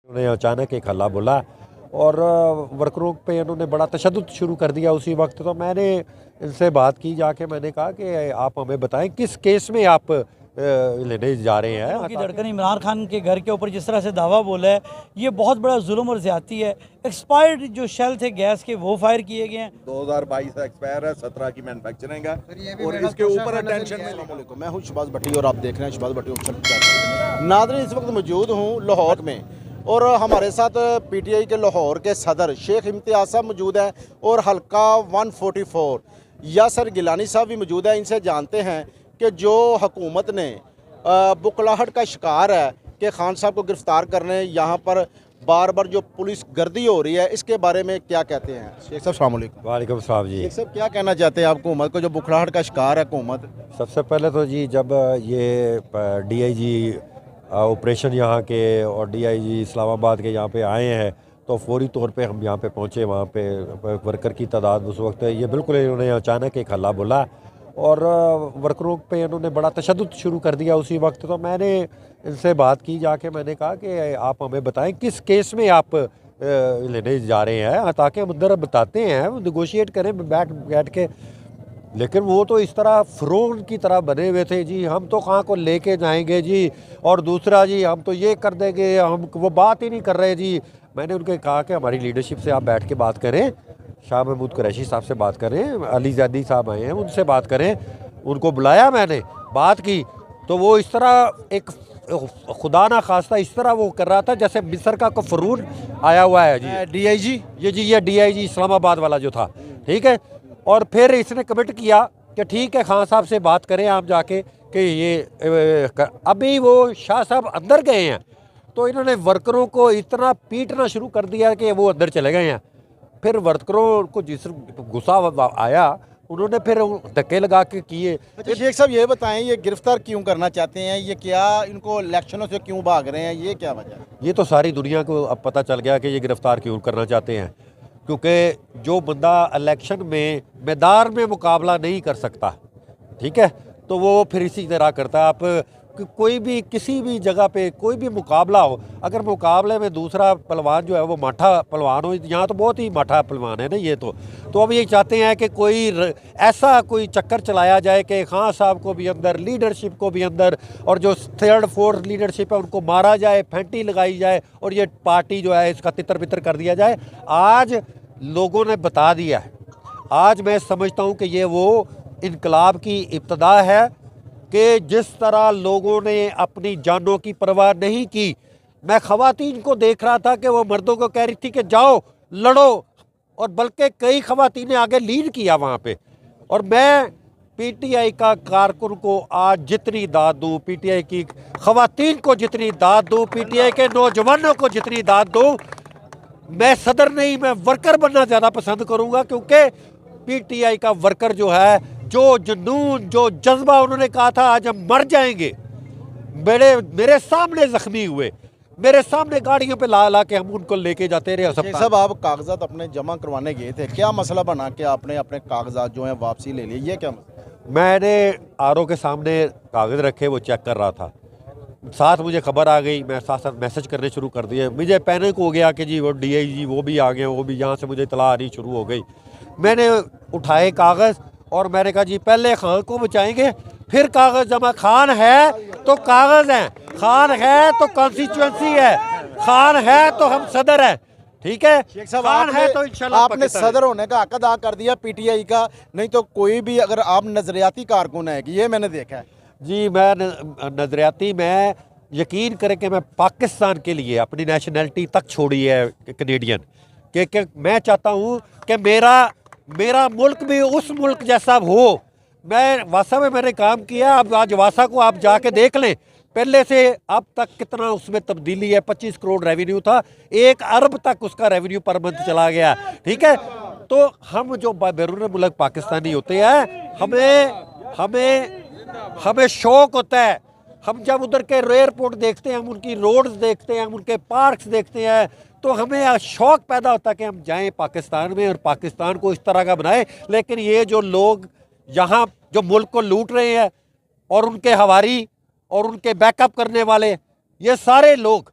उन्होंने अचानक एक हल्ला बोला और वर्करों पे उन्होंने बड़ा तशद्दुद शुरू कर दिया उसी वक्त। तो मैंने इनसे बात की जाके, मैंने कहा कि आप हमें बताएं किस केस में आप लेने जा रहे हैं। की धड़कन इमरान खान के घर के ऊपर जिस तरह से दावा बोला है, ये बहुत बड़ा जुल्म और ज्यादती है। एक्सपायर्ड जो शेल थे गैस के वो फायर किए गए हैं। 2022 से एक्सपायर है, 17 की मैन्युफैक्चरिंग है और इसके ऊपर अटेंशन में। मैं हूं शहबाज भट्टी और आप देख रहे हैं शहबाज भट्टी ऑफिशियल। नाज़रीन, इस वक्त मौजूद हूं लाहौर में और हमारे साथ पीटीआई के लाहौर के सदर शेख इम्तियाज साहब मौजूद हैं और हल्का 144 यासर गिलानी साहब भी मौजूद हैं। इनसे जानते हैं कि जो हुकूमत ने बुखलाहट का शिकार है कि खान साहब को गिरफ्तार करने यहाँ पर बार बार जो पुलिस गर्दी हो रही है, इसके बारे में क्या कहते हैं। शेख साहब अस्सलाम वालेकुम। वालेकुम सलाम जी। शेख साहब, क्या कहना चाहते हैं आप हुकूमत को जो बुखलाहट का शिकार है हुकूमत। सबसे पहले तो जी, जब ये डीआईजी ऑपरेशन यहाँ के और डीआईजी इस्लामाबाद के यहाँ पे आए हैं तो फौरी तौर पे हम यहाँ पे पहुँचे। वहाँ पे वर्कर की तादाद उस वक्त, ये बिल्कुल इन्होंने अचानक एक हल्ला बोला और वर्करों पे उन्होंने बड़ा तशद्दुद शुरू कर दिया उसी वक्त। तो मैंने इनसे बात की जाके, मैंने कहा कि आप हमें बताएं किस केस में आप लेने जा रहे हैं, ताकि हम अंदर बताते हैं, नेगोशिएट करें बैठ के। लेकिन वो तो इस तरह फ़िरौन की तरह बने हुए थे जी, हम तो कहाँ को लेके जाएंगे जी, और दूसरा जी हम तो ये कर देंगे, हम वो बात ही नहीं कर रहे जी। मैंने उनके कहा कि हमारी लीडरशिप से आप बैठ के बात करें, शाह महमूद कुरैशी साहब से बात करें, अली जैदी साहब आए हैं उनसे बात करें। उनको बुलाया, मैंने बात की तो वो इस तरह एक खुदा ना खास्ता इस तरह वो कर रहा था जैसे मिस्र का को फ़िरौन आया हुआ है जी। डीआईजी ये डीआईजी इस्लामाबाद वाला जो था, ठीक है। और फिर इसने कमिट किया कि ठीक है, खान साहब से बात करें आप जाके कि ये अभी वो शाह साहब अंदर गए हैं तो इन्होंने वर्करों को इतना पीटना शुरू कर दिया कि वो अंदर चले गए हैं। फिर वर्करों को जिस गुस्सा आया, उन्होंने फिर धक्के लगा के किए। अच्छा शेख साहब, ये बताएं, ये गिरफ्तार क्यों करना चाहते हैं, ये क्या इनको इलेक्शनों से क्यों भाग रहे हैं, ये क्या वजह है। ये तो सारी दुनिया को अब पता चल गया कि ये गिरफ्तार क्यों करना चाहते हैं, क्योंकि जो बंदा इलेक्शन में मैदान में मुकाबला नहीं कर सकता, ठीक है, तो वो फिर इसी तरह करता है। आप कोई भी किसी भी जगह पे कोई भी मुकाबला हो, अगर मुकाबले में दूसरा पहलवान जो है वो माठा पहलवान हो, यहाँ तो बहुत ही माठा पहलवान है ना ये तो अब ये चाहते हैं कि कोई ऐसा कोई चक्कर चलाया जाए कि खान साहब को भी अंदर, लीडरशिप को भी अंदर, और जो थर्ड फोर्थ लीडरशिप है उनको मारा जाए, फेंटी लगाई जाए और ये पार्टी जो है इसका तितर बितर कर दिया जाए। आज लोगों ने बता दिया है, आज मैं समझता हूँ कि ये वो इनकलाब की इब्तदा है कि जिस तरह लोगों ने अपनी जानों की परवाह नहीं की। मैं ख़वातीन को देख रहा था कि वो मर्दों को कह रही थी कि जाओ लड़ो, और बल्कि कई ख़वातीन ने आगे लीड किया वहाँ पे। और मैं पीटीआई का कारकुन को आज जितनी दाद दूँ, पीटीआई की ख़वातीन को जितनी दाद दूँ, पीटीआई के नौजवानों को जितनी दाद दूँ, मैं सदर नहीं, मैं वर्कर बनना ज़्यादा पसंद करूँगा। क्योंकि पीटीआई का वर्कर जो है, जो जुनून, जो जज्बा, उन्होंने कहा था आज हम मर जाएंगे, मेरे सामने जख्मी हुए, मेरे सामने गाड़ियों पे ला के हम उनको लेके जाते रहे अस्पताल। सब आप कागजात अपने जमा करवाने गए थे, क्या मसला बना के आपने अपने कागजात जो हैं वापसी ले लिए, ये क्या मसला। मैंने आरओ के सामने कागज़ रखे, वो चेक कर रहा था, साथ मुझे खबर आ गई, मैं साथ साथ मैसेज करने शुरू कर दिए। मुझे पैनिक हो गया कि जी वो डीआईजी वो भी आ गए, वो भी यहाँ से मुझे इतला आनी शुरू हो गई। मैंने उठाए कागज़ और मैंने कहा जी पहले खान को बचाएंगे फिर कागज़ जमा। खान है तो कागज़ है, खान है तो कॉन्स्टिट्यूंसी है, खान है तो हम सदर है, ठीक है। शेख साहब, खान है तो इंशाल्लाह आपने सदर होने का हक अदा कर दिया पीटीआई का, नहीं तो कोई भी अगर आप नजरियाती कारकुन है, ये मैंने देखा है जी। मैं नजरियाती, मैं यकीन करें कि मैं पाकिस्तान के लिए अपनी नेशनैलिटी तक छोड़ी है कनेडियन, कि मैं चाहता हूँ कि मेरा मुल्क भी उस मुल्क जैसा हो। मैं वासा में मैंने काम किया, अब आज वासा को आप जाके देख लें, पहले से अब तक कितना उसमें तब्दीली है। 25 करोड़ रेवेन्यू था, 1 अरब तक उसका रेवेन्यू पर मंथ चला गया, ठीक है। तो हम जो बैरून मुल्क पाकिस्तानी होते हैं, हमें शौक होता है, हम जब उधर के एयरपोर्ट देखते हैं, हम उनकी रोड्स देखते हैं, हम उनके पार्क्स देखते हैं, तो हमें शौक पैदा होता है कि हम जाएं पाकिस्तान में और पाकिस्तान को इस तरह का बनाएं। लेकिन ये जो लोग यहाँ जो मुल्क को लूट रहे हैं और उनके हवारी और उनके बैकअप करने वाले, ये सारे लोग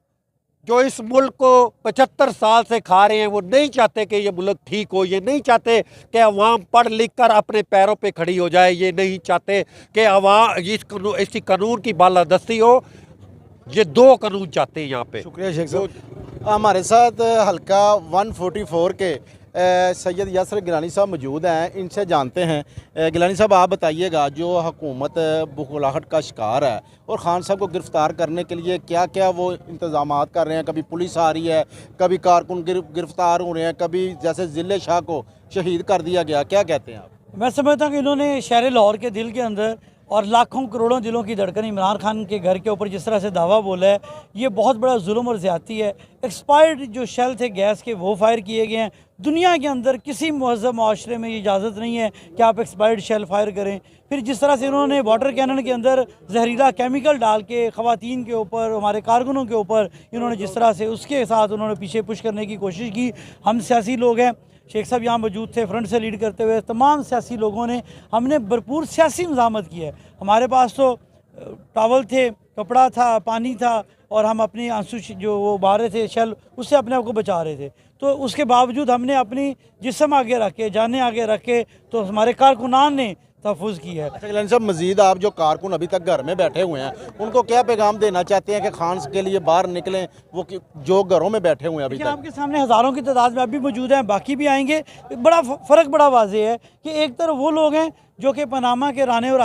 जो इस मुल्क को 75 साल से खा रहे हैं, वो नहीं चाहते कि ये मुल्क ठीक हो, ये नहीं चाहते कि अवाम पढ़ लिख कर अपने पैरों पे खड़ी हो जाए, ये नहीं चाहते कि अवाम इसी कानून की बालादस्ती हो। ये दो कानून चाहते हैं यहाँ पे। शुक्रिया शेख साहब। हमारे साथ हल्का 144 के सैयद यासर गिलानी साहब मौजूद हैं, इनसे जानते हैं। गिलानी साहब, आप बताइएगा, जो हुकूमत बुखलाहट का शिकार है और ख़ान साहब को गिरफ़्तार करने के लिए क्या क्या वो इंतज़ाम कर रहे हैं? कभी पुलिस आ रही है, कभी कारकुन गिरफ़्तार हो रहे हैं, कभी जैसे ज़िले शाह को शहीद कर दिया गया, क्या कहते हैं आप? मैं समझता हूँ कि इन्होंने शहर लाहौर के दिल के अंदर और लाखों करोड़ों दिलों की धड़कन इमरान खान के घर के ऊपर जिस तरह से दावा बोला है, ये बहुत बड़ा जुल्म और ज़्यादती है। एक्सपायर्ड जो शेल थे गैस के, वो फायर किए गए हैं। दुनिया के अंदर किसी महज़ब माशरे में ये इजाज़त नहीं है कि आप एक्सपायर्ड शेल फायर करें। फिर जिस तरह से इन्होंने वाटर कैनन के अंदर जहरीला केमिकल डाल के ख़वातीन के ऊपर, हमारे कारकुनों के ऊपर इन्होंने जिस तरह से उसके साथ उन्होंने पीछे पुश करने की कोशिश की। हम सियासी लोग हैं, शेख साहब यहाँ मौजूद थे, फ्रंट से लीड करते हुए तमाम सियासी लोगों ने, हमने भरपूर सियासी मज़ामत की है। हमारे पास तो टावल थे, कपड़ा था, पानी था, और हम अपनी आंसू जो वो बहा रहे थे शेल, उससे अपने आप को बचा रहे थे। तो उसके बावजूद हमने अपनी जिस्म आगे रख के, जाने आगे रख के, तो हमारे कारकुनान ने तहफ़्फ़ुज़ की है। अच्छा गिलानी साहब, मज़ीद आप जो कारकुन अभी तक घर में बैठे हुए हैं, उनको क्या पैगाम देना चाहते हैं कि खान के लिए बाहर निकलें, वो जो घरों में बैठे हुए हैं अभी तक? आपके सामने हज़ारों की तादाद में अभी मौजूद हैं, बाकी भी आएंगे। बड़ा फ़र्क बड़ा वाज़ेह है कि एक तरफ वो लोग हैं जो कि पनामा के रानी और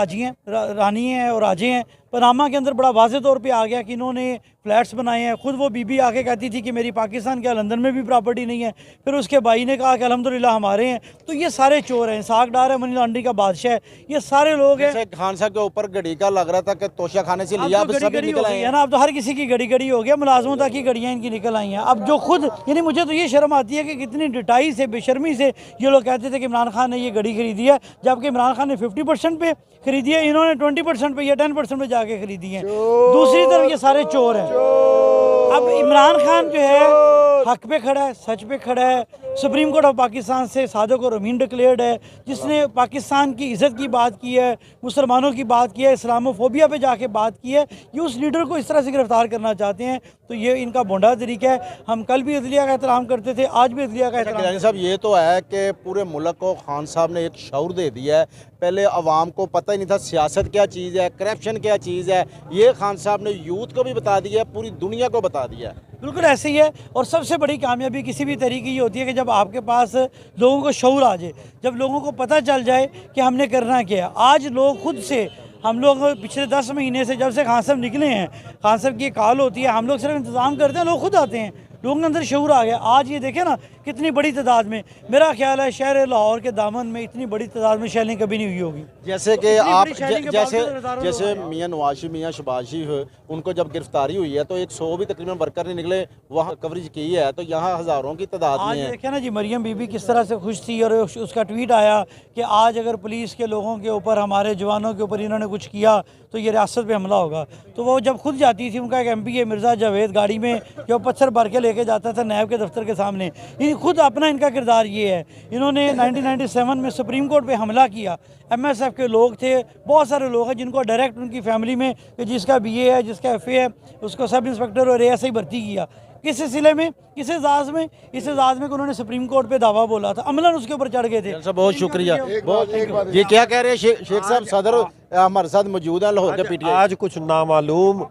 रानी हैं और राजे हैं। पनामा के अंदर बड़ा वाज़ेह तौर पे आ गया कि इन्होंने फ्लैट्स बनाए हैं। ख़ुद वो बीबी आके कहती थी कि मेरी पाकिस्तान के लंदन में भी प्रॉपर्टी नहीं है। फिर उसके भाई ने कहा कि अल्हम्दुलिल्लाह हमारे हैं। तो ये सारे चोर हैं, साग डार है, मनी लॉन्ड्री का बादशाह है, ये सारे लोग हैं। खान साहब के ऊपर घड़ी का लग रहा था कि तोशा खाने से लिया, अब सभी निकल आए हैं ना। अब तो हर किसी की घड़ी हो गया, मुलाजमों तक की घड़ियाँ इनकी निकल आई हैं। अब जो खुद, यानी मुझे तो ये शर्म आती है कि कितनी डिटाई से, बेशर्मी से ये लोग कहते थे कि इमरान खान ने ये घड़ी खरीदी है, जबकि इमरान खान ने 50% पे खरीदी है, इन्होंने 20% पे या 10% पे जाके खरीदी है। दूसरी तरफ ये सारे चोर हैं। अब इमरान खान जो है हक पे खड़ा है, सच पे खड़ा है। सुप्रीम कोर्ट ऑफ पाकिस्तान से सादिक और अमीन डिक्लेयर्ड है, जिसने पाकिस्तान की इज़्ज़त की बात की है, मुसलमानों की बात की है, इस्लामोफोबिया पे जाके बात की है। ये उस लीडर को इस तरह से गिरफ्तार करना चाहते हैं, तो ये इनका बोंडा तरीका है। हम कल भी अदलिया का एहतराम करते थे, आज भी अदलिया का एहतराम। गिलानी साहब, ये तो है कि पूरे मुल्क को खान साहब ने एक शऊर दे दिया है। पहले अवाम को पता ही नहीं था सियासत क्या चीज़ है, करप्शन क्या चीज़ है। ये खान साहब ने यूथ को भी बता दिया है, पूरी दुनिया को बता दिया है। बिल्कुल ऐसे ही है। और सबसे बड़ी कामयाबी किसी भी तरीके की होती है कि जब आपके पास लोगों को शऊर आ जाए, जब लोगों को पता चल जाए कि हमने करना क्या है। आज लोग खुद से, हम लोग पिछले 10 महीने से जब से खान साहब निकले हैं, खान साहब की कॉल होती है, हम लोग सिर्फ इंतज़ाम करते हैं, लोग खुद आते हैं। लोगों के अंदर शऊर आ गया। आज ये देखें ना कितनी बड़ी तादाद में, मेरा ख्याल है शहर लाहौर के दामन में इतनी बड़ी तादाद में शेलिंग कभी नहीं हुई होगी। जैसे कि आप जैसे लोग मियाँ नवाज शरीफ, मियाँ शहबाज शरीफ, उनको जब गिरफ्तारी हुई है तो 100 भी तकरीबन वर्कर नहीं निकले, वहाँ कवरेज की है, तो यहाँ हज़ारों की तादाद में है। देखे ना जी, मरियम बीबी किस तरह से खुश थी, और उसका ट्वीट आया कि आज अगर पुलिस के लोगों के ऊपर, हमारे जवानों के ऊपर इन्होंने कुछ किया तो ये रियासत पे हमला होगा। तो वो जब खुद जाती थी, उनका एक MP मिर्ज़ा जावेद गाड़ी में जो पत्थर भर के लेके जाता था नैब के दफ्तर के सामने, ये खुद अपना इनका किरदार ये है। इन्होंने 1997 में सुप्रीम कोर्ट पे हमला किया। MSF के लोग थे, बहुत सारे लोग हैं जिनको डायरेक्ट उनकी फैमिली में, कि जिसका BA है, जिसका FA है, उसको सब इंस्पेक्टर और ASI भर्ती किया। किस सिलसिले में, किस एजाज़ में? इस एजाज़ में कि उन्होंने सुप्रीम कोर्ट पे दावा बोला था, अमलन उसके ऊपर चढ़ गए थे। बहुत शुक्रिया। बहुत ये क्या कह रहे हैं शेख साहब? सदर हमारे साथ मौजूद है लाहौर के PTI। आज कुछ नामालूम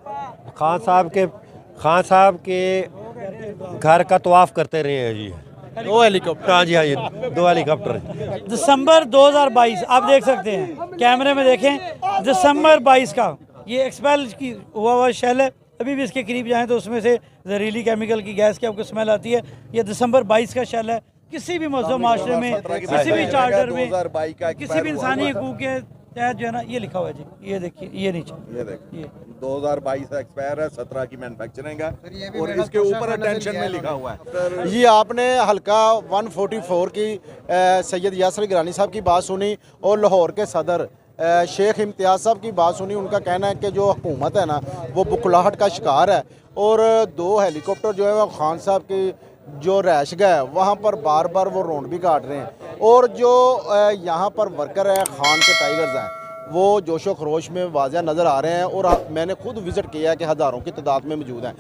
खान साहब के घर का तवाफ करते रहे हैं जी। 2 हेलीकॉप्टर। हाँ जी, हाँ जी, 2 हेलीकॉप्टर। दिसंबर 2022 आप देख सकते हैं, कैमरे में देखें, दिसंबर 22 का ये एक्सपेल की हुआ शेल है। अभी भी इसके करीब जाएं तो उसमें से जहरीली केमिकल की गैस की आपको स्मेल आती है। ये दिसंबर 22 का शेल है। किसी भी मज़हब माशरे में, किसी भी चार्टर में, किसी भी इंसानी हकूक़ के तहत जो है ना, ये लिखा हुआ है जी, ये देखिए, ये नीचे, ये देखिए 2022 एक्सपायर है, 17 की मैन्युफैक्चरिंग है, और इसके ऊपर अटेंशन में लिखा हुआ है। ये आपने हल्का 144 की सैयद यासर गिलानी साहब की बात सुनी, और लाहौर के सदर शेख इम्तियाज़ साहब की बात सुनी। उनका कहना है कि जो हुकूमत है ना, वो बुखलाहट का शिकार है, और 2 हेलीकॉप्टर जो है वो खान साहब की जो रैशगा है वहाँ पर बार बार वो रोंड भी काट रहे हैं। और जो यहाँ पर वर्कर हैं खान के टाइगर्स हैं, वो जोशो खरोश में वाज़ह नज़र आ रहे हैं, और मैंने खुद विज़िट किया है कि हज़ारों की तादाद में मौजूद हैं।